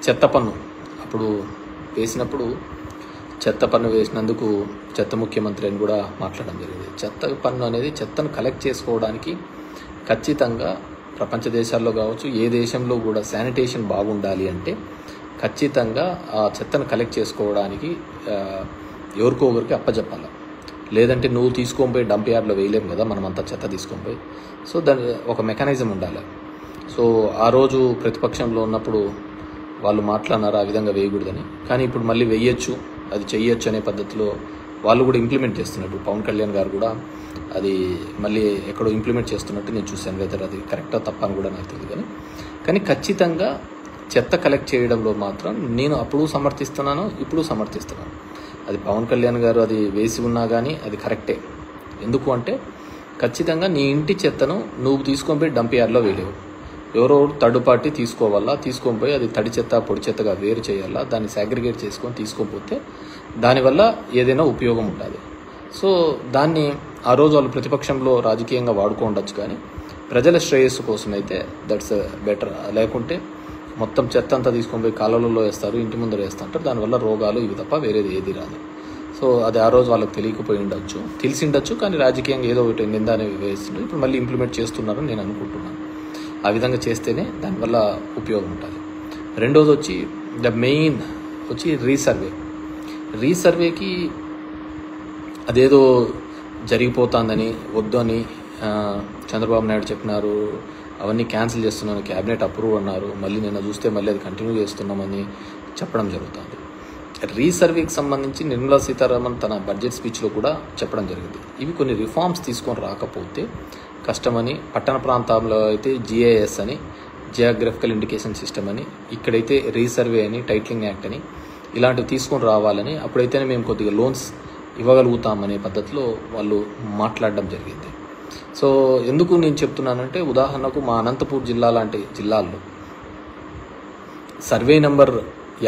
చెత్త పన్ను అప్పుడు వేసినప్పుడు చెత్త పన్ను వేసినందుకు చెత్త ముఖ్యమంత్రి అని కూడా మాట్లాడడం జరిగింది. చెత్త పన్ను అనేది చెత్తను కలెక్ట్ చేసుకోవడానికి ఖచ్చితంగా ప్రపంచ దేశాల్లో కావచ్చు, ఏ దేశంలో కూడా శానిటేషన్ బాగుండాలి అంటే ఖచ్చితంగా ఆ చెత్తను కలెక్ట్ చేసుకోవడానికి ఎవరికో ఒకరికి అప్పచెప్పాలి. లేదంటే నువ్వు తీసుకొని పోయి డంప్ యార్డ్లో వేయలేము కదా, మనమంతా చెత్త తీసుకొని పోయి. సో దాని ఒక మెకానిజం ఉండాలి. సో ఆ రోజు ప్రతిపక్షంలో ఉన్నప్పుడు వాళ్ళు మాట్లాడినారు ఆ విధంగా వేయకూడదని. కానీ ఇప్పుడు మళ్ళీ వేయచ్చు, అది చెయ్యొచ్చు అనే పద్ధతిలో వాళ్ళు కూడా ఇంప్లిమెంట్ చేస్తున్నట్టు పవన్ కళ్యాణ్ గారు కూడా అది మళ్ళీ ఎక్కడో ఇంప్లిమెంట్ చేస్తున్నట్టు నేను చూశాను. వెదర్ అది కరెక్టా తప్ప అని కూడా నాకు తెలియదు. కానీ ఖచ్చితంగా చెత్త కలెక్ట్ చేయడంలో మాత్రం నేను అప్పుడు సమర్థిస్తున్నాను, ఇప్పుడు సమర్థిస్తున్నాను. అది పవన్ కళ్యాణ్ గారు అది వేసి ఉన్నా కానీ అది కరెక్టే. ఎందుకు అంటే ఖచ్చితంగా నీ ఇంటి చెత్తను నువ్వు తీసుకొని పోయి డంప్ యార్డ్లో వేయలేవు. ఎవరో థర్డ్ పార్టీ తీసుకోవాలా, తీసుకొని పోయి అది తడి చెత్త పొడి చెత్తగా వేరు చేయాలా, దాన్ని సాగ్రిగేట్ చేసుకొని తీసుకోకపోతే దానివల్ల ఏదైనా ఉపయోగం ఉంటుంది. సో దాన్ని ఆ రోజు వాళ్ళు ప్రతిపక్షంలో రాజకీయంగా వాడుకోండొచ్చు, కానీ ప్రజల శ్రేయస్సు కోసం అయితే దట్స్ బెటర్. లేకుంటే మొత్తం చెత్త అంతా తీసుకొని పోయి కాలువలలో వేస్తారు, ఇంటి ముందర వేస్తుంటారు, దానివల్ల రోగాలు ఇవి తప్ప వేరేది ఏది రాదు. సో అది ఆ రోజు వాళ్ళకి తెలియకపోయి ఉండొచ్చు, తెలిసి ఉండొచ్చు, కానీ రాజకీయంగా ఏదో ఒకటి నింద అనేవి వేస్తుంటారు. ఇప్పుడు మళ్ళీ ఇంప్లిమెంట్ చేస్తున్నారని నేను అనుకుంటున్నాను. ఆ విధంగా చేస్తేనే దానివల్ల ఉపయోగం ఉంటుంది. రెండోది వచ్చి ద మెయిన్ వచ్చి రీసర్వేకి అదేదో జరిగిపోతుందని వద్దు అని చంద్రబాబు నాయుడు చెప్పినారు. అవన్నీ క్యాన్సిల్ చేస్తున్నాను, క్యాబినెట్ అప్రూవ్ అన్నారు. మళ్ళీ నిన్న చూస్తే మళ్ళీ అది కంటిన్యూ చేస్తున్నామని చెప్పడం జరుగుతుంది. రీసర్వేకి సంబంధించి నిర్మలా సీతారామన్ తన బడ్జెట్ స్పీచ్లో కూడా చెప్పడం జరిగింది. ఇవి కొన్ని రిఫార్మ్స్ తీసుకొని రాకపోతే కష్టమని, పట్టణ ప్రాంతాల్లో అయితే జిఐఎస్ అని, జియోగ్రఫికల్ ఇండికేషన్ సిస్టమ్ అని, ఇక్కడైతే రీసర్వే అని, టైటిలింగ్ యాక్ట్ అని ఇలాంటివి తీసుకొని రావాలని, అప్పుడైతేనే మేము కొద్దిగా లోన్స్ ఇవ్వగలుగుతామనే పద్ధతిలో వాళ్ళు మాట్లాడడం జరిగింది. సో ఎందుకు నేను చెప్తున్నానంటే, ఉదాహరణకు మా అనంతపూర్ జిల్లా లాంటి జిల్లాల్లో సర్వే నెంబర్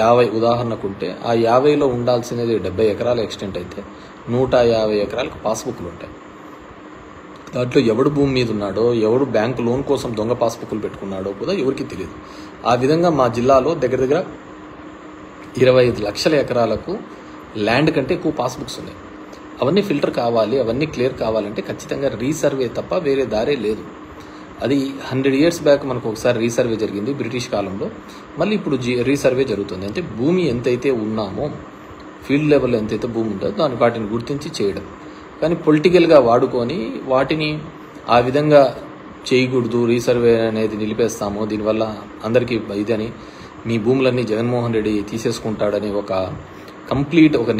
50 ఉదాహరణకు ఉంటే ఆ 50లో ఉండాల్సినది 70 ఎకరాల ఎక్స్టెంట్ అయితే 150 ఎకరాలకు పాస్బుక్లు ఉంటాయి. దాంట్లో ఎవడు భూమి మీద ఉన్నాడో, ఎవడు బ్యాంకు లోన్ కోసం దొంగ పాస్బుక్లు పెట్టుకున్నాడో కూడా ఎవరికి తెలియదు. ఆ విధంగా మా జిల్లాలో దగ్గర 25 లక్షల ఎకరాలకు ల్యాండ్ కంటే ఎక్కువ పాస్బుక్స్ ఉన్నాయి. అవన్నీ ఫిల్టర్ కావాలి, అవన్నీ క్లియర్ కావాలంటే ఖచ్చితంగా రీసర్వే తప్ప వేరే దారే లేదు. అది 100 years బ్యాక్ మనకు ఒకసారి రీసర్వే జరిగింది బ్రిటిష్ కాలంలో. మళ్ళీ ఇప్పుడు రీసర్వే జరుగుతుంది. అంటే భూమి ఎంతైతే ఉన్నామో, ఫీల్డ్ లెవెల్లో ఎంతైతే భూమి ఉంటుందో వాటిని గుర్తించి చేయడం. కానీ పొలిటికల్గా వాడుకొని వాటిని ఆ విధంగా చేయకూడదు, రీసర్వే అనేది నిలిపేస్తాము, దీనివల్ల అందరికీ ఇదని, మీ భూములన్నీ జగన్మోహన్ రెడ్డి తీసేసుకుంటాడని ఒక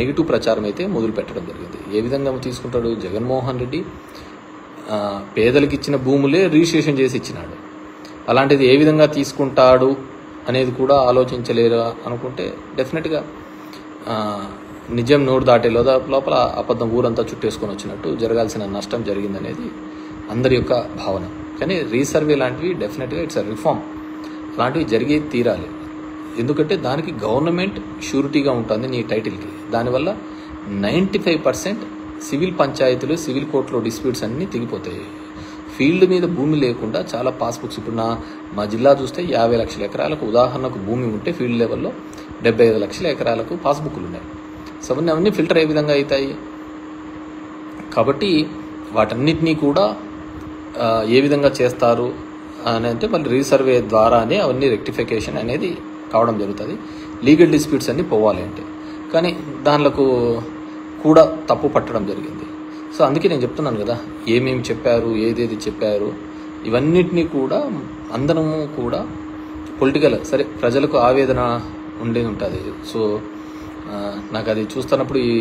నెగిటివ్ ప్రచారం అయితే మొదలు పెట్టడం జరిగింది. ఏ విధంగా తీసుకుంటాడు జగన్మోహన్ రెడ్డి? పేదలకు ఇచ్చిన భూములే రిజిస్ట్రేషన్ చేసి ఇచ్చినాడు. అలాంటిది ఏ విధంగా తీసుకుంటాడు అనేది కూడా ఆలోచించలేరు అనుకుంటే డెఫినెట్గా నిజం నోరు దాటే లోపల అబద్ధం ఊరంతా చుట్టేసుకొని వచ్చినట్టు జరగాల్సిన నష్టం జరిగిందనేది అందరి యొక్క భావన. కానీ రీసర్వే లాంటివి డెఫినెట్గా ఇట్స్ అ రిఫార్మ్, అలాంటివి జరిగే తీరాలి. ఎందుకంటే దానికి గవర్నమెంట్ షూరిటీగా ఉంటుంది నీ టైటిల్కి. దానివల్ల 95% సివిల్ పంచాయతీలు, సివిల్ కోర్టులో డిస్ప్యూట్స్ అన్నీ తెగిపోతాయి. ఫీల్డ్ మీద భూమి లేకుండా చాలా పాస్బుక్స్, ఇప్పుడు మా జిల్లా చూస్తే 50 లక్షల ఎకరాలకు ఉదాహరణకు భూమి ఉంటే ఫీల్డ్ లెవెల్లో 75 లక్షల ఎకరాలకు పాస్బుక్లు ఉన్నాయి. సో అవన్నీ ఫిల్టర్ ఏ విధంగా అవుతాయి? కాబట్టి వాటన్నిటినీ కూడా ఏ విధంగా చేస్తారు అని అంటే మళ్ళీ రీసర్వే ద్వారానే అవన్నీ రెక్టిఫికేషన్ అనేది కావడం జరుగుతుంది. లీగల్ డిస్ప్యూట్స్ అన్నీ పోవాలి అంటే, కానీ దానిలకు కూడా తప్పు పట్టడం జరిగింది. సో అందుకే నేను చెప్తున్నాను కదా, ఏమేమి చెప్పారు, ఏదేది చెప్పారు, ఇవన్నిటినీ కూడా అందరము కూడా పొలిటికల్ సరే ప్రజలకు ఆవేదన ఉండే ఉంటుంది. సో నాకు అది చూస్తున్నప్పుడు ఈ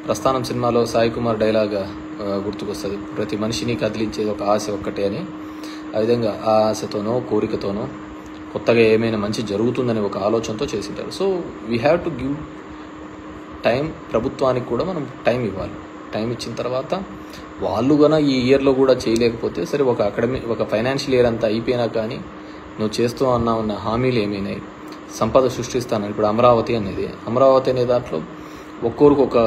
ప్రస్థానం సినిమాలో సాయి కుమార్ డైలాగ్ గుర్తుకొస్తుంది, ప్రతి మనిషిని కదిలించేది ఒక ఆశ ఒక్కటే అని. ఆ విధంగా ఆ ఆశతోనో కోరికతోనో కొత్తగా ఏమైనా మంచి జరుగుతుందని ఒక ఆలోచనతో చేసింటారు. So we have to give time. ప్రభుత్వానికి కూడా మనం టైం ఇవ్వాలి. టైం ఇచ్చిన తర్వాత వాళ్ళు కూడా ఈ ఇయర్లో కూడా చేయలేకపోతే సరే, ఒక ఫైనాన్షియల్ ఇయర్ అంతా అయిపోయినా కానీ నువ్వు చేస్తూ ఉన్న హామీలు ఏమైనాయి, సంపద సృష్టిస్తాను. ఇప్పుడు అమరావతి అనే దాంట్లో ఒక్కొరికి ఒక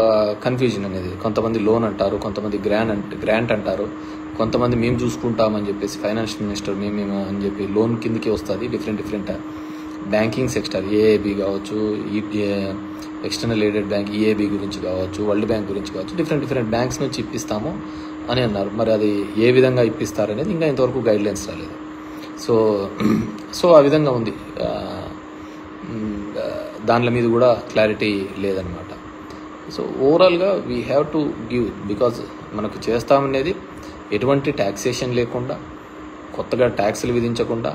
కన్ఫ్యూజన్ అనేది, కొంతమంది లోన్ అంటారు, కొంతమంది గ్రాంట్ అంటారు, కొంతమంది మేము చూసుకుంటామని చెప్పేసి ఫైనాన్స్ మినిస్టర్ మేము అని చెప్పి లోన్ కిందకి వస్తుంది. డిఫరెంట్ బ్యాంకింగ్ సెక్టర్ ఏఏబి కావచ్చు, ఎక్స్టర్నల్ ఎయిడెడ్ బ్యాంక్ ఈఏబి గురించి కావచ్చు, వరల్డ్ బ్యాంక్ గురించి కావచ్చు, డిఫరెంట్ బ్యాంక్స్ నుంచి ఇప్పిస్తాము అని అన్నారు. మరి అది ఏ విధంగా ఇప్పిస్తారనేది ఇంకా ఇంతవరకు గైడ్లైన్స్ రాలేదు. సో ఆ విధంగా ఉంది. దానిల మీద కూడా క్లారిటీ లేదనమాట. సో ఓవరాల్గా we have to give, because మనకు చేస్తామనేది ఎటువంటి ట్యాక్సేషన్ లేకుండా, కొత్తగా ట్యాక్సులు విధించకుండా,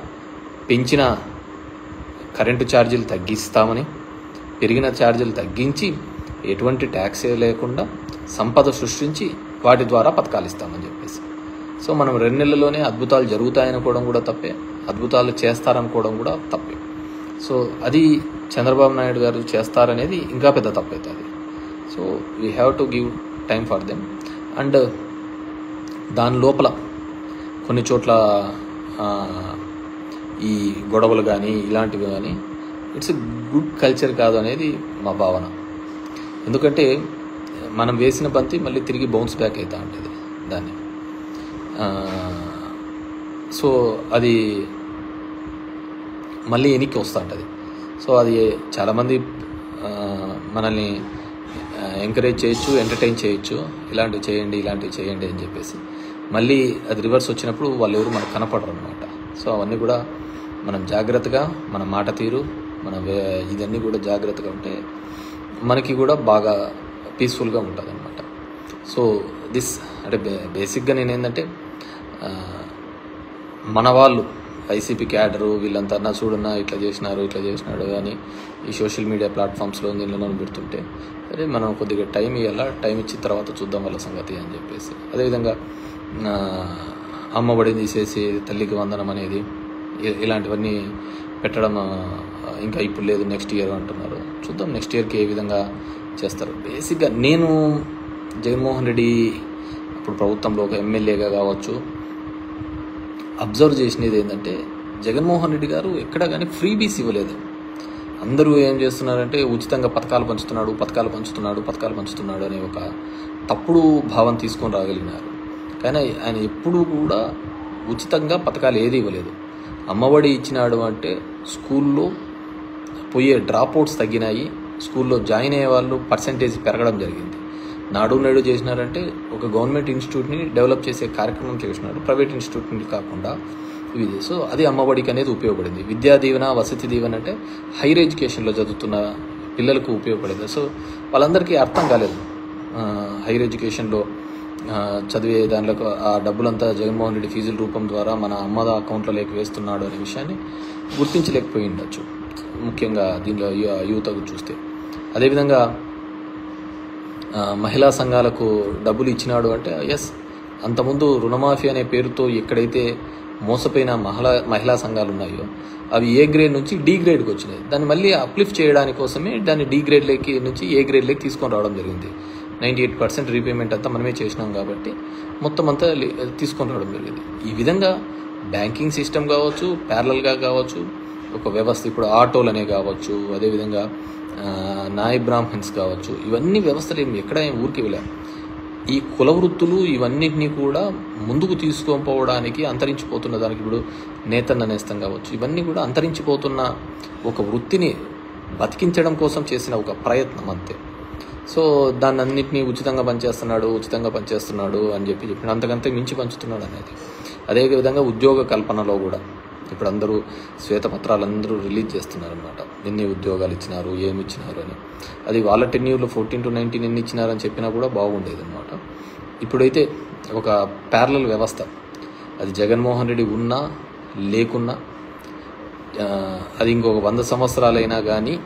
పెంచిన కరెంటు ఛార్జీలు తగ్గిస్తామని, పెరిగిన ఛార్జీలు తగ్గించి, ఎటువంటి ట్యాక్స్ లేకుండా సంపద సృష్టించి వాటి ద్వారా పథకాలు ఇస్తామని చెప్పేసి. సో మనం 2 నెలల్లోనే అద్భుతాలు జరుగుతాయనుకోవడం కూడా తప్పే, అద్భుతాలు చేస్తారనుకోవడం కూడా తప్పే. సో అది చంద్రబాబు నాయుడు గారు చేస్తారనేది ఇంకా పెద్ద తప్పవుతుంది. So we have to give time for them. And దాని లోపల కొన్ని చోట్ల ఈ గొడవలు కానీ ఇలాంటివి కానీ ఇట్స్ ఎ గుడ్ కల్చర్ కాదు అనేది మా భావన. ఎందుకంటే మనం వేసిన బంతి మళ్ళీ తిరిగి బౌన్స్ బ్యాక్ అవుతూ ఉంటుంది దాన్ని. సో అది మళ్ళీ వెనక్కి వస్తూ ఉంటుంది. సో అది చాలామంది మనల్ని ఎంకరేజ్ చేయొచ్చు, ఎంటర్టైన్ చేయొచ్చు, ఇలాంటివి చేయండి అని చెప్పేసి. మళ్ళీ అది రివర్స్ వచ్చినప్పుడు వాళ్ళు ఎవరు మనకు కనపడరు అనమాట. సో అవన్నీ కూడా మనం జాగ్రత్తగా, మన మాట తీరు, మన ఇదన్నీ కూడా జాగ్రత్తగా ఉంటే మనకి కూడా బాగా పీస్ఫుల్గా ఉంటుంది అనమాట. సో అంటే బేసిక్గా నేనేంటంటే మన వాళ్ళు వైసీపీ క్యాడరు వీళ్ళంతా చూడన్నా ఇట్లా చేసినాడు అని ఈ సోషల్ మీడియా ప్లాట్ఫామ్స్లో దీనిలో పెడుతుంటే, అదే మనం కొద్దిగా టైం ఇవ్వాలా, టైం ఇచ్చిన తర్వాత చూద్దాం వాళ్ళ సంగతి అని చెప్పేసి. అదేవిధంగా అమ్మఒడి తీసేసి తల్లికి వందనం అనేది ఇలాంటివన్నీ పెట్టడం ఇంకా ఇప్పుడు లేదు, నెక్స్ట్ ఇయర్ అంటున్నారు. చూద్దాం నెక్స్ట్ ఇయర్కి ఏ విధంగా చేస్తారు. బేసిక్గా నేను జగన్మోహన్ రెడ్డి అప్పుడు ప్రభుత్వంలో ఒక ఎమ్మెల్యేగా కావచ్చు అబ్జర్వ్ చేసినది ఏంటంటే, జగన్మోహన్ రెడ్డి గారు ఎక్కడ కానీ ఫ్రీ బీస్ ఇవ్వలేదు. అందరూ ఏం చేస్తున్నారంటే ఉచితంగా పథకాలు పంచుతున్నాడు అనే ఒక తప్పుడు భావం తీసుకొని రాగలిగినారు. కానీ ఆయన ఎప్పుడూ కూడా ఉచితంగా పథకాలు ఏది ఇవ్వలేదు. అమ్మఒడి ఇచ్చినాడు అంటే స్కూల్లో పోయే డ్రాప్అవుట్స్ తగ్గినాయి, స్కూల్లో జాయిన్ అయ్యే వాళ్ళు పర్సంటేజ్ పెరగడం జరిగింది. నాడు నేడు చేసినారంటే ఒక గవర్నమెంట్ ఇన్స్టిట్యూట్ని డెవలప్ చేసే కార్యక్రమం చేసినాడు, ప్రైవేట్ ఇన్స్టిట్యూట్ని కాకుండా ఇది. సో అది అమ్మఒడికి అనేది ఉపయోగపడింది. విద్యా దీవెన, వసతి దీవెన అంటే హైయర్ ఎడ్యుకేషన్లో చదువుతున్న పిల్లలకు ఉపయోగపడేది. సో వాళ్ళందరికీ అర్థం కాలేదు హైయర్ ఎడ్యుకేషన్లో చదివే దానిలో ఆ డబ్బులంతా జగన్మోహన్ రెడ్డి ఫీజుల రూపం ద్వారా మన అమ్మద అకౌంట్లోకి వేస్తున్నాడు అనే విషయాన్ని గుర్తించలేకపోయి ఉండొచ్చు, ముఖ్యంగా దీనిలో యువతకు చూస్తే. అదేవిధంగా మహిళా సంఘాలకు డబ్బులు ఇచ్చినాడు అంటే ఎస్, అంతకుముందు రుణమాఫీ అనే పేరుతో ఎక్కడైతే మోసపోయిన మహిళా సంఘాలు ఉన్నాయో అవి ఏ గ్రేడ్ నుంచి డి గ్రేడ్కి వచ్చినాయి. దాన్ని మళ్ళీ అప్లిఫ్ట్ చేయడానికి కోసమే దాన్ని డి గ్రేడ్లోకి నుంచి ఏ గ్రేడ్లోకి తీసుకొని రావడం జరిగింది. 98% రీపేమెంట్ అంతా మనమే చేసినాం కాబట్టి మొత్తం అంతా తీసుకొని రావడం జరిగింది. ఈ విధంగా బ్యాంకింగ్ సిస్టమ్ కావచ్చు, ప్యారలల్గా కావచ్చు, ఒక వ్యవస్థ ఇప్పుడు ఆటోలు అనే కావచ్చు, అదేవిధంగా నాయ్ బ్రాహ్మణ్స్ కావచ్చు, ఇవన్నీ వ్యవస్థలు ఎక్కడ ఊరికి వెళ్ళాము. ఈ కుల వృత్తులు ఇవన్నిటినీ కూడా ముందుకు తీసుకొని అంతరించిపోతున్న దానికి ఇప్పుడు నేతన్న నేస్తం కావచ్చు, ఇవన్నీ కూడా అంతరించిపోతున్న ఒక వృత్తిని బతికించడం కోసం చేసిన ఒక ప్రయత్నం అంతే. సో దాన్ని అన్నింటినీ ఉచితంగా పనిచేస్తున్నాడు అని చెప్పిన అంతకంతే మించి పంచుతున్నాడు అనేది. అదేవిధంగా ఉద్యోగ కల్పనలో కూడా ఇప్పుడు అందరూ శ్వేతపత్రాలు అందరూ రిలీజ్ చేస్తున్నారు అనమాట, ఎన్ని ఉద్యోగాలు ఇచ్చినారు, ఏమి ఇచ్చినారు అని. అది వాళ్ళ టెన్యూర్లో 14 to 19 ఎన్ని ఇచ్చినారని చెప్పినా కూడా బాగుండేది అనమాట. ఇప్పుడైతే ఒక ప్యారలల్ వ్యవస్థ, అది జగన్మోహన్ రెడ్డి ఉన్నా లేకున్నా, అది ఇంకొక 100 సంవత్సరాలైనా కానీ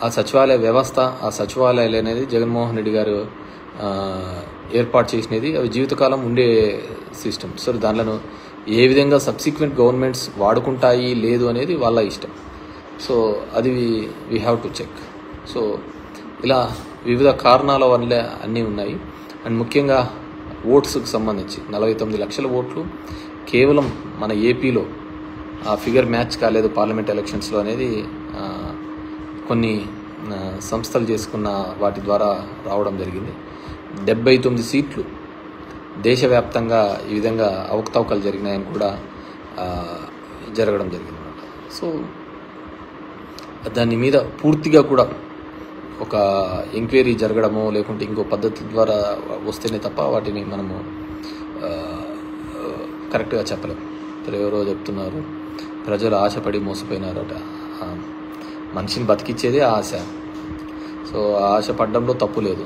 ఆ సచివాలయ వ్యవస్థ, ఆ సచివాలయాలు అనేది జగన్మోహన్ రెడ్డి గారు ఏర్పాటు చేసినది, అవి జీవితకాలం ఉండే సిస్టమ్. సో దానిలో ఏ విధంగా సబ్సిక్వెంట్ గవర్నమెంట్స్ వాడుకుంటాయి లేదు అనేది వాళ్ళ ఇష్టం. సో అది వీ హ్యావ్ టు చెక్. సో ఇలా వివిధ కారణాల వల్ల అన్నీ ఉన్నాయి. అండ్ ముఖ్యంగా ఓట్స్కి సంబంధించి 49 లక్షల ఓట్లు కేవలం మన ఏపీలో ఆ ఫిగర్ మ్యాచ్ కాలేదు పార్లమెంట్ ఎలక్షన్స్లో అనేది కొన్ని సంస్థలు చేసుకున్న వాటి ద్వారా రావడం జరిగింది. 79 సీట్లు దేశవ్యాప్తంగా ఈ విధంగా అవకతవకలు జరిగినాయని కూడా జరగడం జరిగింది అన్నమాట. సో దాని మీద పూర్తిగా కూడా ఒక ఎంక్వైరీ జరగడమో లేకుంటే ఇంకో పద్ధతి ద్వారా వస్తేనే తప్ప వాటిని మనము కరెక్ట్గా చెప్పలేం. ఎవరో చెప్తున్నారు ప్రజలు ఆశపడి మోసపోయినారట. మనిషిని బతికిచ్చేదే ఆశ. సో ఆ ఆశ పడ్డంలో తప్పు లేదు.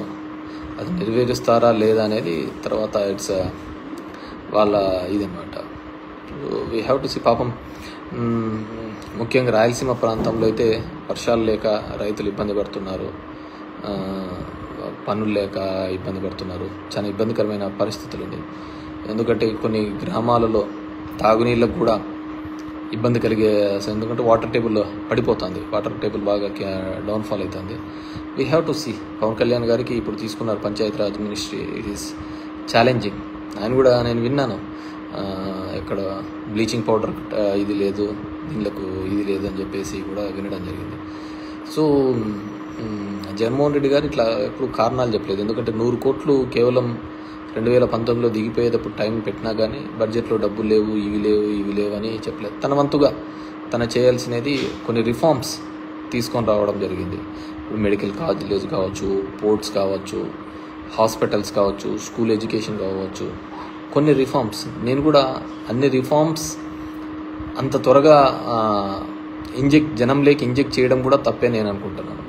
అది నెరవేరుస్తారా లేదా అనేది తర్వాత ఇట్స్ వాళ్ళ ఇదన్నమాట. We have to see. పాపం ముఖ్యంగా రాయలసీమ ప్రాంతంలో అయితే వర్షాలు లేక రైతులు ఇబ్బంది పడుతున్నారు, పనులు లేక ఇబ్బంది పడుతున్నారు. చాలా ఇబ్బందికరమైన పరిస్థితులు ఉంది. ఎందుకంటే కొన్ని గ్రామాలలో తాగునీళ్ళకు కూడా ఇబ్బంది కలిగే, ఎందుకంటే వాటర్ టేబుల్ పడిపోతుంది, వాటర్ టేబుల్ బాగా డౌన్ఫాల్ అవుతుంది. We have to see. Pawan Kalyan గారికి ఇప్పుడు తీసుకున్నారు Panchayati Raj ministry. It is challenging. ఆయన కూడా నేను విన్నాను, ఇక్కడ బ్లీచింగ్ పౌడర్ ఇది లేదు, దీనికి ఇది లేదు అని చెప్పేసి కూడా వినడం జరిగింది. సో జగన్మోహన్ రెడ్డి గారు ఇట్లా ఎప్పుడు కారణాలు చెప్పలేదు. ఎందుకంటే 100 కోట్లు కేవలం 2019లో దిగిపోయేటప్పుడు టైం పెట్టినా కానీ బడ్జెట్లో డబ్బులు లేవు, ఇవి లేవు అని చెప్పలేదు. తన వంతుగా తన చేయాల్సినది కొన్ని రిఫార్మ్స్ తీసుకొని రావడం జరిగింది. ఇప్పుడు మెడికల్ కాలేజెస్ కావచ్చు, పోర్ట్స్ కావచ్చు, హాస్పిటల్స్ కావచ్చు, స్కూల్ ఎడ్యుకేషన్ కావచ్చు, కొన్ని రిఫార్మ్స్. నేను కూడా అన్ని రిఫార్మ్స్ అంత త్వరగా జనంలోకి ఇంజెక్ట్ చేయడం కూడా తప్పే నేను అనుకుంటున్నాను.